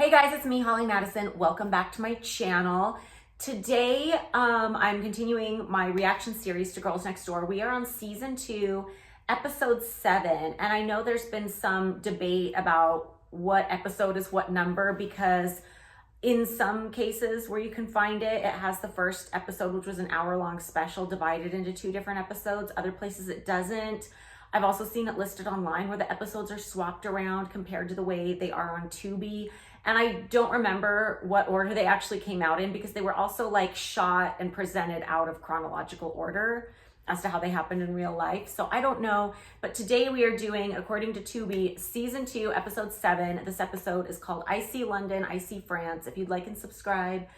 Hey guys, it's me, Holly Madison. Welcome back to my channel. Today, I'm continuing my reaction series to Girls Next Door. We are on season 2, episode 7, and I know there's been some debate about what episode is what number, because in some cases where you can find it, it has the first episode, which was an hour-long special, divided into 2 different episodes. Other places it doesn't. I've also seen it listed online where the episodes are swapped around compared to the way they are on Tubi. And I don't remember what order they actually came out in, because they were also like shot and presented out of chronological order as to how they happened in real life. So I don't know. But today we are doing, according to Tubi, season 2, episode 7. This episode is called I See London, I See France. If you'd like and subscribe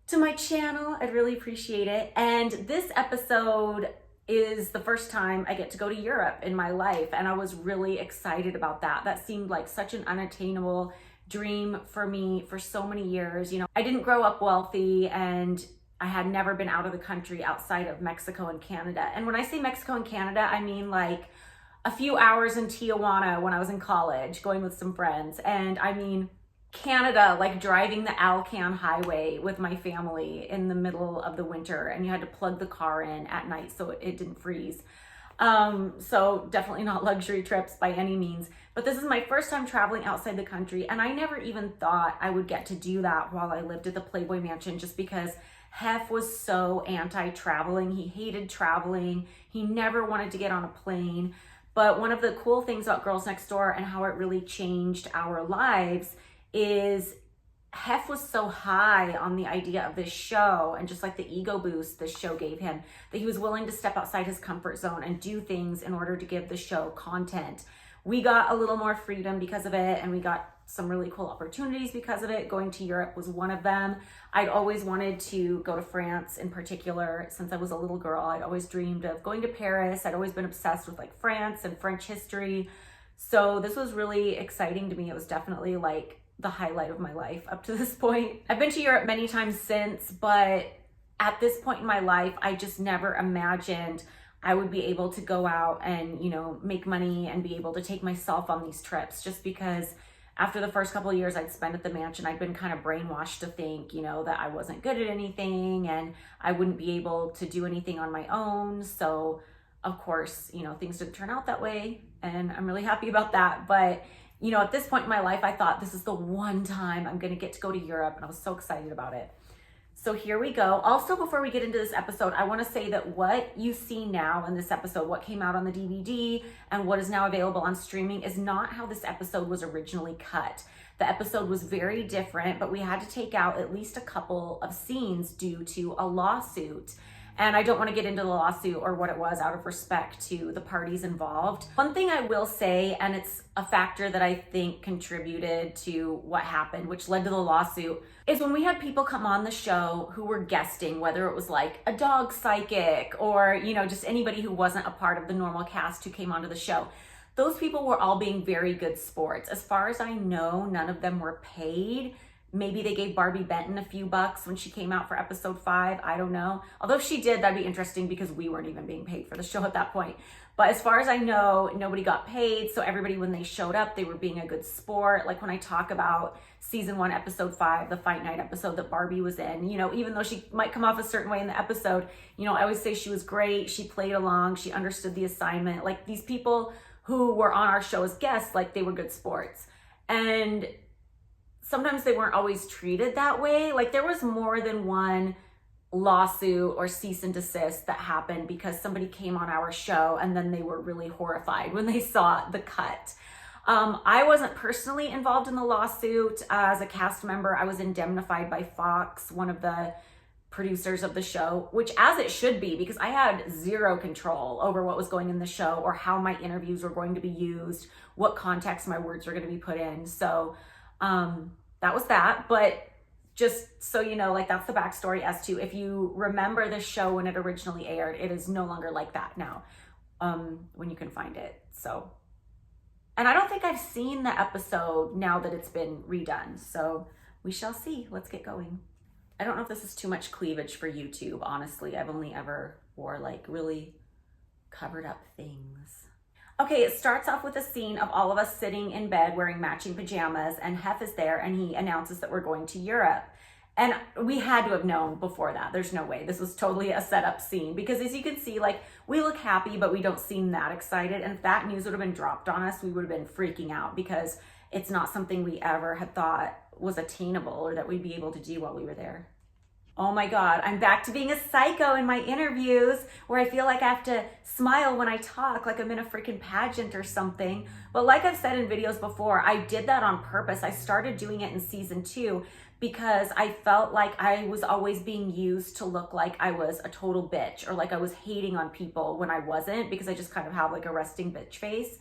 to my channel, I'd really appreciate it. And this episode is the first time I get to go to Europe in my life, and I was really excited about that. That seemed like such an unattainable dream for me for so many years. You know, I didn't grow up wealthy, and I had never been out of the country outside of Mexico and Canada. And when I say Mexico and Canada, I mean like a few hours in Tijuana when I was in college going with some friends. And I mean Canada, like driving the Alcan highway with my family in the middle of the winter, and you had to plug the car in at night so it didn't freeze. So definitely not luxury trips by any means, but this is my first time traveling outside the country, and I never even thought I would get to do that while I lived at the Playboy Mansion, just because Hef was so anti-traveling. He hated traveling. He never wanted to get on a plane. But one of the cool things about Girls Next Door and how it really changed our lives is Hef was so high on the idea of this show, and just like the ego boost this show gave him, that he was willing to step outside his comfort zone and do things in order to give the show content. We got a little more freedom because of it, and we got some really cool opportunities because of it. Going to Europe was one of them. I'd always wanted to go to France in particular. Since I was a little girl, I'd always dreamed of going to Paris. I'd always been obsessed with like France and French history. So this was really exciting to me. It was definitely like the highlight of my life up to this point. I've been to Europe many times since, but at this point in my life, I just never imagined I would be able to go out and, you know, make money and be able to take myself on these trips, just because after the first couple of years I'd spent at the mansion, I'd been kind of brainwashed to think, you know, that I wasn't good at anything and I wouldn't be able to do anything on my own. So of course, you know, things didn't turn out that way, and I'm really happy about that. But you know, at this point in my life, I thought this is the one time I'm gonna get to go to Europe, and I was so excited about it. So here we go. Also, before we get into this episode, I wanna say that what you see now in this episode, what came out on the DVD and what is now available on streaming, is not how this episode was originally cut. The episode was very different, but we had to take out at least a couple of scenes due to a lawsuit. And I don't want to get into the lawsuit or what it was out of respect to the parties involved. One thing I will say, and it's a factor that I think contributed to what happened, which led to the lawsuit, is when we had people come on the show who were guesting, whether it was like a dog psychic or, you know, just anybody who wasn't a part of the normal cast who came onto the show. Those people were all being very good sports. As far as I know, none of them were paid. Maybe they gave Barbie Benton a few bucks when she came out for episode 5. I don't know. Although if she did, that'd be interesting, because we weren't even being paid for the show at that point. But as far as I know, nobody got paid. So everybody, when they showed up, they were being a good sport. Like when I talk about season 1, episode 5, the fight night episode that Barbie was in, you know, even though she might come off a certain way in the episode, you know, I always say she was great. She played along. She understood the assignment. Like these people who were on our show as guests, like they were good sports. And sometimes they weren't always treated that way. Like there was more than one lawsuit or cease and desist that happened because somebody came on our show and then they were really horrified when they saw the cut. I wasn't personally involved in the lawsuit. As a cast member, I was indemnified by Fox, one of the producers of the show, which as it should be, because I had zero control over what was going in the show or how my interviews were going to be used, what context my words were going to be put in. So that was that. But just so you know, like that's the backstory as to, if you remember the show when it originally aired, it is no longer like that now, when you can find it. So, and I don't think I've seen the episode now that it's been redone. So we shall see. Let's get going. I don't know if this is too much cleavage for YouTube, honestly. I've only ever wore like really covered up things. Okay, it starts off with a scene of all of us sitting in bed wearing matching pajamas, and Hef is there and he announces that we're going to Europe. And we had to have known before that. There's no way. This was totally a setup scene because as you can see, like, we look happy, but we don't seem that excited. And if that news would have been dropped on us, we would have been freaking out because it's not something we ever had thought was attainable or that we'd be able to do while we were there. Oh my God, I'm back to being a psycho in my interviews where I feel like I have to smile when I talk, like I'm in a freaking pageant or something. But like I've said in videos before, I did that on purpose. I started doing it in season 2 because I felt like I was always being used to look like I was a total bitch or like I was hating on people when I wasn't, because I just kind of have like a resting bitch face.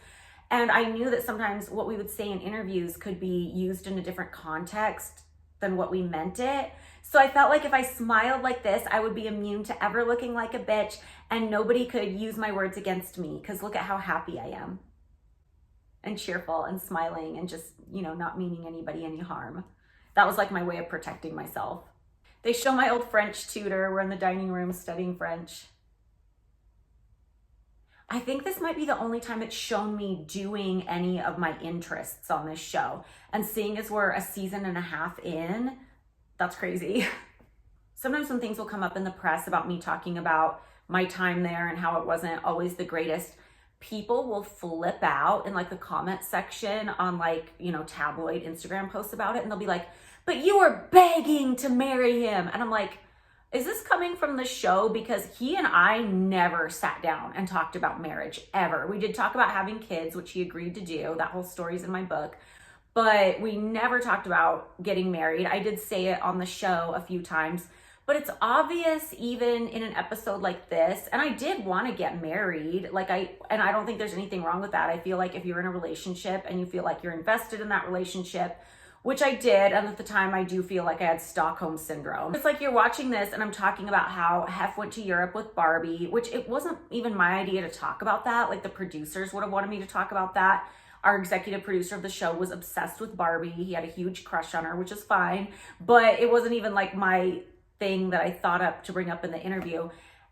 And I knew that sometimes what we would say in interviews could be used in a different context than what we meant it. So I felt like if I smiled like this, I would be immune to ever looking like a bitch and nobody could use my words against me, because look at how happy I am and cheerful and smiling and just, you know, not meaning anybody any harm. That was like my way of protecting myself. They show my old French tutor. We're in the dining room studying French. I think this might be the only time it's shown me doing any of my interests on this show. And seeing as we're a season and a half in, that's crazy. Sometimes when things will come up in the press about me talking about my time there and how it wasn't always the greatest, people will flip out in like the comment section on like, you know, tabloid Instagram posts about it. And they'll be like, but you were begging to marry him. And I'm like, is this coming from the show? Because he and I never sat down and talked about marriage ever. We did talk about having kids, which he agreed to do. That whole story's in my book. But we never talked about getting married. I did say it on the show a few times, but it's obvious even in an episode like this, and I did want to get married. And I don't think there's anything wrong with that. I feel like if you're in a relationship and you feel like you're invested in that relationship, which I did, and at the time I do feel like I had Stockholm syndrome. It's like you're watching this and I'm talking about how Hef went to Europe with Barbie, which it wasn't even my idea to talk about that. Like the producers would have wanted me to talk about that. Our executive producer of the show was obsessed with Barbie. He had a huge crush on her, which is fine, but it wasn't even like my thing that I thought up to bring up in the interview.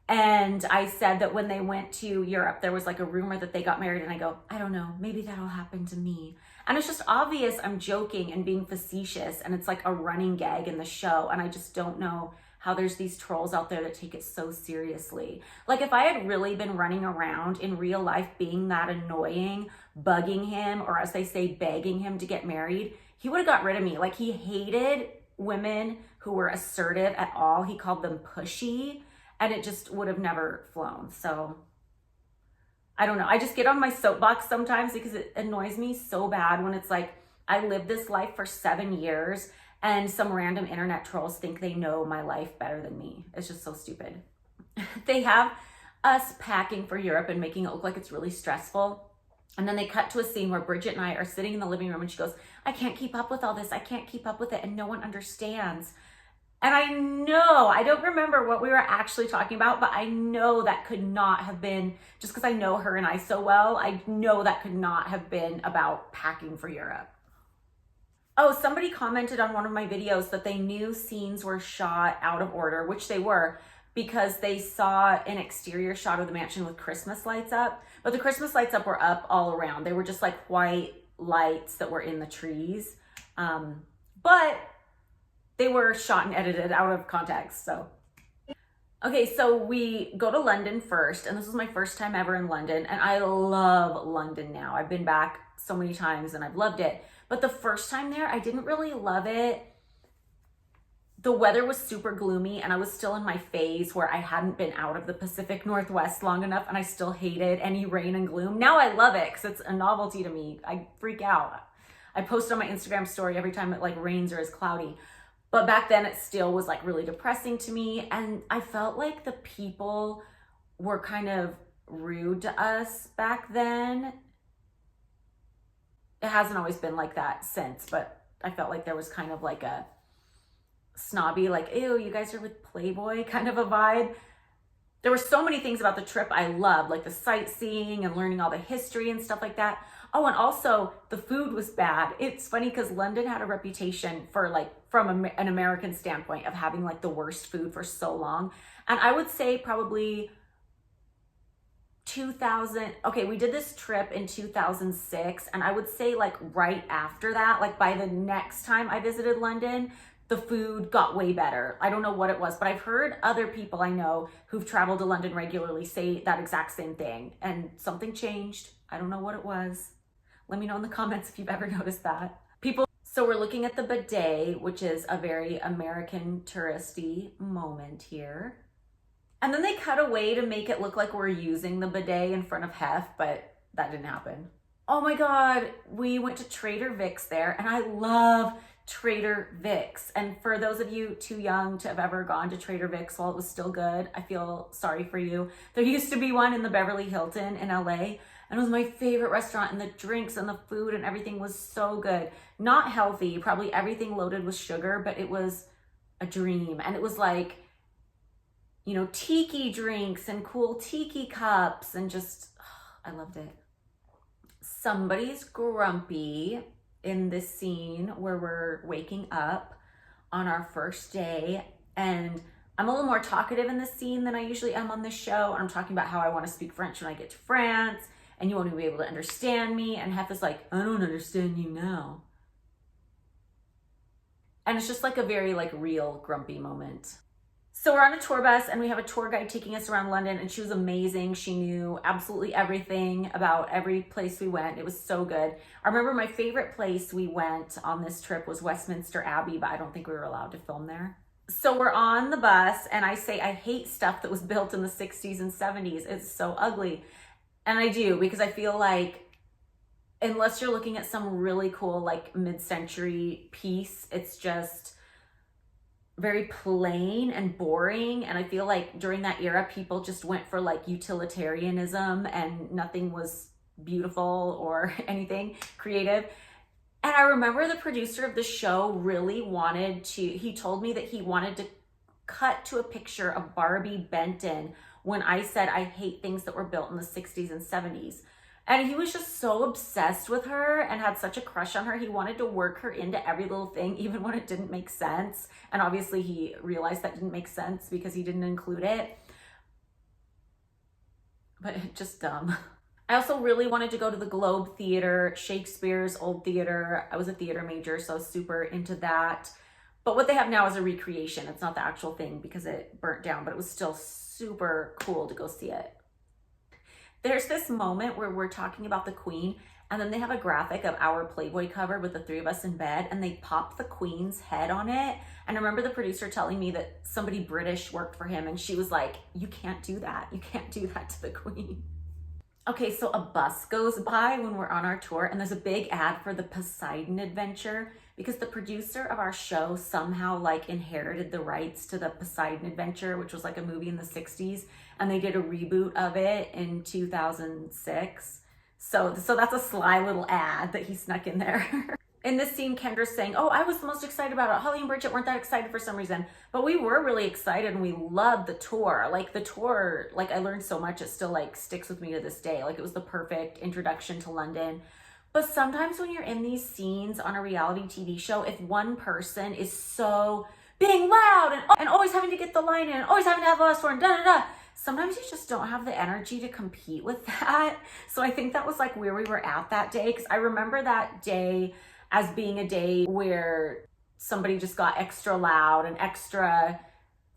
And I said that when they went to Europe, there was like a rumor that they got married, and I go, I don't know, maybe that'll happen to me. And it's just obvious I'm joking and being facetious, and it's like a running gag in the show, and I just don't know how there's these trolls out there that take it so seriously. Like if I had really been running around in real life being that annoying, bugging him, or as they say, begging him to get married, he would have got rid of me. Like he hated women who were assertive at all. He called them pushy, and it just would have never flown. So I don't know. I just get on my soapbox sometimes because it annoys me so bad when it's like, I lived this life for 7 years and some random internet trolls think they know my life better than me. It's just so stupid. They have us packing for Europe and making it look like it's really stressful. And then they cut to a scene where Bridget and I are sitting in the living room and she goes, I can't keep up with all this. I can't keep up with it. And no one understands. And I know, I don't remember what we were actually talking about, but I know that could not have been, just because I know her and I so well, I know that could not have been about packing for Europe. Oh, somebody commented on one of my videos that they knew scenes were shot out of order, which they were, because they saw an exterior shot of the mansion with Christmas lights up, but the Christmas lights up were up all around. They were just like white lights that were in the trees. But they were shot and edited out of context, so. Okay, so we go to London first, and this was my first time ever in London, and I love London now. I've been back so many times and I've loved it. But the first time there, I didn't really love it. The weather was super gloomy and I was still in my phase where I hadn't been out of the Pacific Northwest long enough and I still hated any rain and gloom. Now I love it because it's a novelty to me. I freak out. I post on my Instagram story every time it like rains or is cloudy. But back then it still was like really depressing to me. And I felt like the people were kind of rude to us back then. It hasn't always been like that since, but I felt like there was kind of like a snobby, like, ew, you guys are with Playboy kind of a vibe. There were so many things about the trip I loved, like the sightseeing and learning all the history and stuff like that. Oh, and also the food was bad. It's funny because London had a reputation for like, from an American standpoint, of having like the worst food for so long. And I would say probably okay, we did this trip in 2006, and I would say like right after that, like by the next time I visited London, the food got way better. I don't know what it was, but I've heard other people I know who've traveled to London regularly say that exact same thing, and something changed. I don't know what it was. Let me know in the comments if you've ever noticed that. So we're looking at the bidet, which is a very American touristy moment here. And then they cut away to make it look like we're using the bidet in front of Hef, but that didn't happen. Oh my God, we went to Trader Vic's there, and I love Trader Vic's. And for those of you too young to have ever gone to Trader Vic's while it was still good, I feel sorry for you. There used to be one in the Beverly Hilton in LA, and it was my favorite restaurant, and the drinks and the food and everything was so good. Not healthy, probably everything loaded with sugar, but it was a dream. And it was like, you know, tiki drinks and cool tiki cups, and just, I loved it. Somebody's grumpy in this scene where we're waking up on our first day, and I'm a little more talkative in this scene than I usually am on this show. I'm talking about how I want to speak French when I get to France, and you want to be able to understand me, and Hef is like, I don't understand you now. And it's just like a very like real grumpy moment. So we're on a tour bus, and we have a tour guide taking us around London, and she was amazing. She knew absolutely everything about every place we went. It was so good. I remember my favorite place we went on this trip was Westminster Abbey, but I don't think we were allowed to film there. So we're on the bus, and I say I hate stuff that was built in the 60s and 70s. It's so ugly. And I do, because I feel like unless you're looking at some really cool like mid-century piece, it's just very plain and boring. And I feel like during that era, people just went for like utilitarianism, and nothing was beautiful or anything creative. And I remember the producer of the show really he told me that he wanted to cut to a picture of Barbie Benton when I said I hate things that were built in the 60s and 70s. And he was just so obsessed with her and had such a crush on her. He wanted to work her into every little thing, even when it didn't make sense. And obviously he realized that didn't make sense because he didn't include it. But just dumb. I also really wanted to go to the Globe Theater, Shakespeare's old theater. I was a theater major, so I was super into that. But what they have now is a recreation. It's not the actual thing because it burnt down, but it was still super cool to go see it. There's this moment where we're talking about the Queen, and then they have a graphic of our Playboy cover with the three of us in bed, and they pop the Queen's head on it. And I remember the producer telling me that somebody British worked for him, and she was like, you can't do that. You can't do that to the Queen. Okay, so a bus goes by when we're on our tour, and there's a big ad for the Poseidon Adventure, because the producer of our show somehow like inherited the rights to the Poseidon Adventure, which was like a movie in the 60s, and they did a reboot of it in 2006. So that's a sly little ad that he snuck in there. In this scene, Kendra's saying, oh, I was the most excited about it. Holly and Bridget weren't that excited for some reason, but we were really excited, and we loved the tour. Like the tour, like I learned so much, it still like sticks with me to this day. Like it was the perfect introduction to London. But sometimes when you're in these scenes on a reality TV show, if one person is so being loud and always having to get the line in, and always having to have a last word, sometimes you just don't have the energy to compete with that. So I think that was like where we were at that day, because I remember that day as being a day where somebody just got extra loud and extra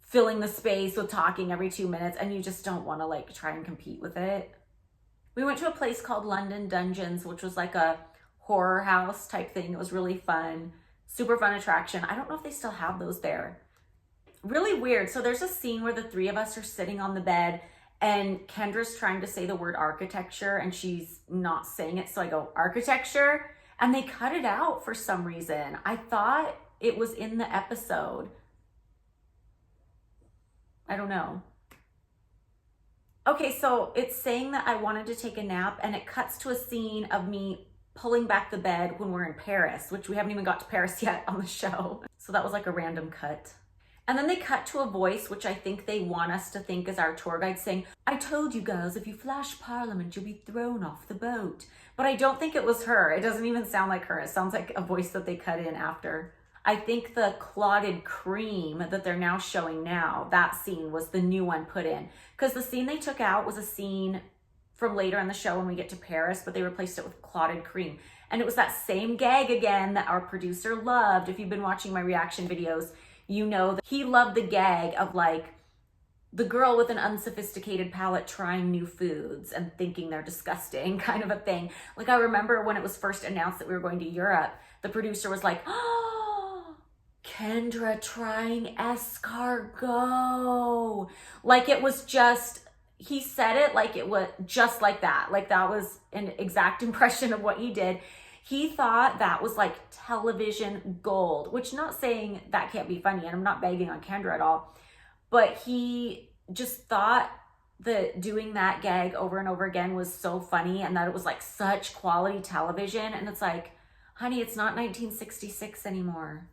filling the space with talking every 2 minutes, and you just don't want to like try and compete with it. We went to a place called London Dungeons, which was like a horror house type thing. It was really fun, super fun attraction. I don't know if they still have those there. Really weird. So there's a scene where the three of us are sitting on the bed, and Kendra's trying to say the word architecture, and she's not saying it. So I go, architecture, and they cut it out for some reason. I thought it was in the episode. I don't know. Okay, so it's saying that I wanted to take a nap, and it cuts to a scene of me pulling back the bed when we're in Paris, which we haven't even got to Paris yet on the show. So that was like a random cut. And then they cut to a voice, which I think they want us to think is our tour guide saying, I told you girls, if you flash Parliament, you'll be thrown off the boat. But I don't think it was her. It doesn't even sound like her. It sounds like a voice that they cut in after. I think the Clotted cream that they're now showing now, that scene was the new one put in. Because the scene they took out was a scene from later in the show when we get to Paris, but they replaced it with clotted cream. And it was that same gag again that our producer loved. If you've been watching my reaction videos, you know that he loved the gag of like the girl with an unsophisticated palate trying new foods and thinking they're disgusting kind of a thing. Like I remember when it was first announced that we were going to Europe, the producer was like, oh, Kendra trying escargot. Like it was just, he said it like it was just like that. Like that was an exact impression of what he did. He thought that was like television gold, which not saying that can't be funny, and I'm not bagging on Kendra at all, but he just thought that doing that gag over and over again was so funny and that it was like such quality television. And it's like, honey, it's not 1966 anymore.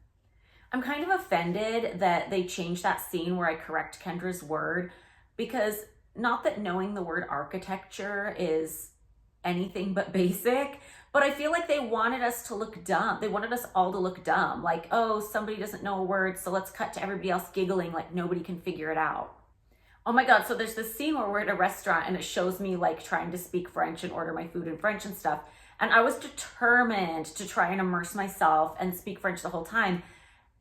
I'm kind of offended that they changed that scene where I correct Kendra's word, because not that knowing the word architecture is anything but basic, but I feel like they wanted us to look dumb. They wanted us all to look dumb. Like, oh, somebody doesn't know a word, so let's cut to everybody else giggling like nobody can figure it out. Oh my God, so there's this scene where we're at a restaurant and it shows me like trying to speak French and order my food in French and stuff. And I was determined to try and immerse myself and speak French the whole time.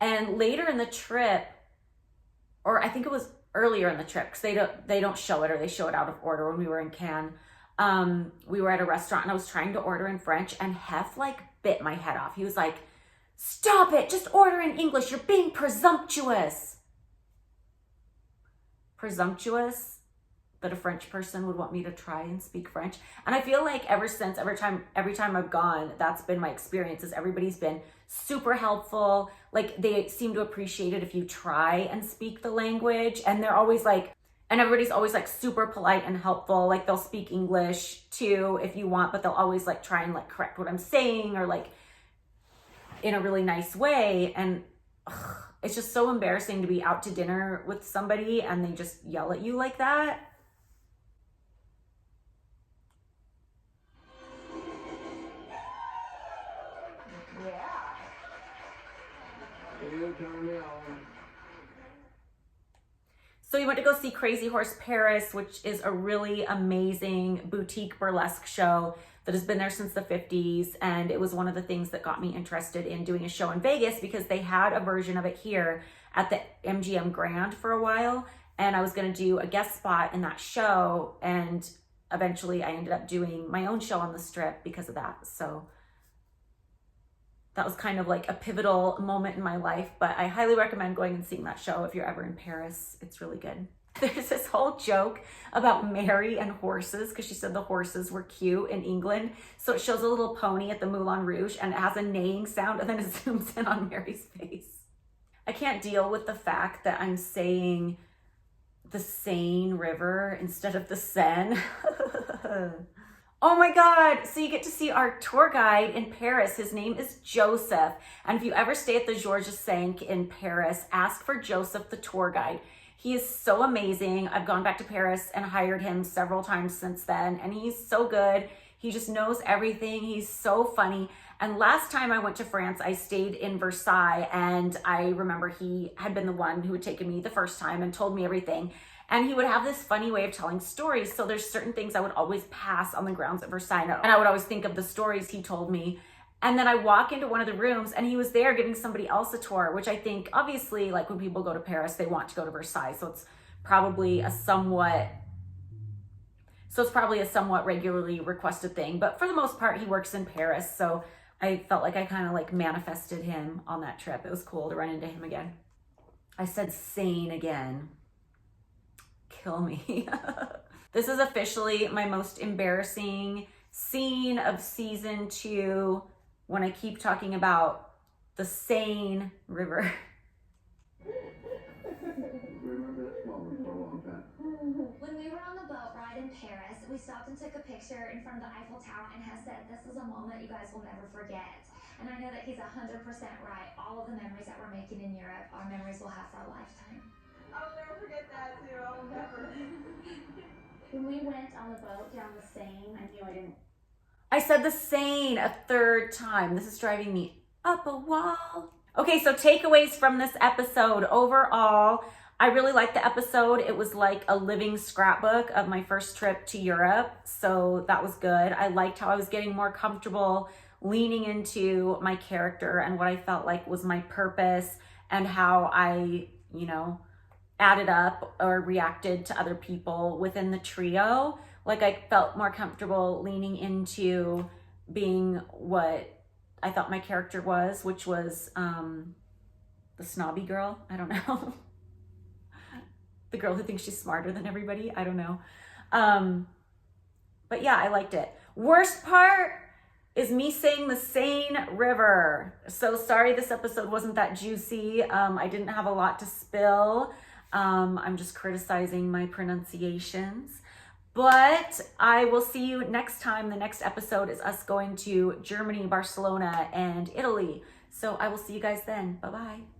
And later in the trip, or I think it was earlier in the trip, because they don't show it, or they show it out of order when we were in Cannes. We were at a restaurant and I was trying to order in French and Hef like bit my head off. He was like, stop it, just order in English. You're being presumptuous. Presumptuous that a French person would want me to try and speak French. And I feel like every time I've gone, that's been my experience, is everybody's been super helpful. Like they seem to appreciate it if you try and speak the language, and they're always like, and everybody's always like super polite and helpful. Like they'll speak English too if you want, but they'll always like try and like correct what I'm saying, or like in a really nice way. And it's just so embarrassing to be out to dinner with somebody and they just yell at you like that. So we went to go see Crazy Horse Paris, which is a really amazing boutique burlesque show that has been there since the 50s. And it was one of the things that got me interested in doing a show in Vegas, because they had a version of it here at the MGM Grand for a while. And I was going to do a guest spot in that show. And eventually I ended up doing my own show on the Strip because of that. So that was kind of like a pivotal moment in my life, but I highly recommend going and seeing that show if you're ever in Paris. It's really good. There's this whole joke about Mary and horses, because she said the horses were cute in England. So it shows a little pony at the Moulin Rouge and it has a neighing sound, and then it zooms in on Mary's face. I can't deal with the fact that I'm saying the Seine River instead of the Seine. Oh my God. So you get to see our tour guide in Paris. His name is Joseph. And if you ever stay at the Georges V in Paris, ask for Joseph, the tour guide. He is so amazing. I've gone back to Paris and hired him several times since then, and he's so good. He just knows everything. He's so funny. And last time I went to France, I stayed in Versailles, and I remember he had been the one who had taken me the first time and told me everything. And he would have this funny way of telling stories. So there's certain things I would always pass on the grounds at Versailles. And I would always think of the stories he told me. And then I walk into one of the rooms and he was there giving somebody else a tour, which I think obviously like when people go to Paris, they want to go to Versailles. So it's probably a somewhat regularly requested thing. But for the most part, he works in Paris. So I felt like I kind of like manifested him on that trip. It was cool to run into him again. I said Seine again. Kill me. This is officially my most embarrassing scene of season 2 when I keep talking about the Seine River. Remember this moment for a long time. When we were on the boat ride in Paris, we stopped and took a picture in front of the Eiffel Tower, and Hess said, "This is a moment you guys will never forget." And I know that he's 100% right. All of the memories that we're making in Europe are memories we'll have for a lifetime. I'll never forget that too. I'll never. When we went on the boat down the Seine, I knew I didn't. I said the Seine a third time. This is driving me up a wall. Okay, so takeaways from this episode. Overall, I really liked the episode. It was like a living scrapbook of my first trip to Europe. So that was good. I liked how I was getting more comfortable leaning into my character and what I felt like was my purpose and how I, you know, added up or reacted to other people within the trio. Like I felt more comfortable leaning into being what I thought my character was, which was the snobby girl. I don't know. The girl who thinks she's smarter than everybody. I don't know. But yeah, I liked it. Worst part is me saying the Seine River. So sorry this episode wasn't that juicy. I didn't have a lot to spill. I'm just criticizing my pronunciations. But I will see you next time. The next episode is us going to Germany, Barcelona, and Italy. So I will see you guys then. Bye-bye.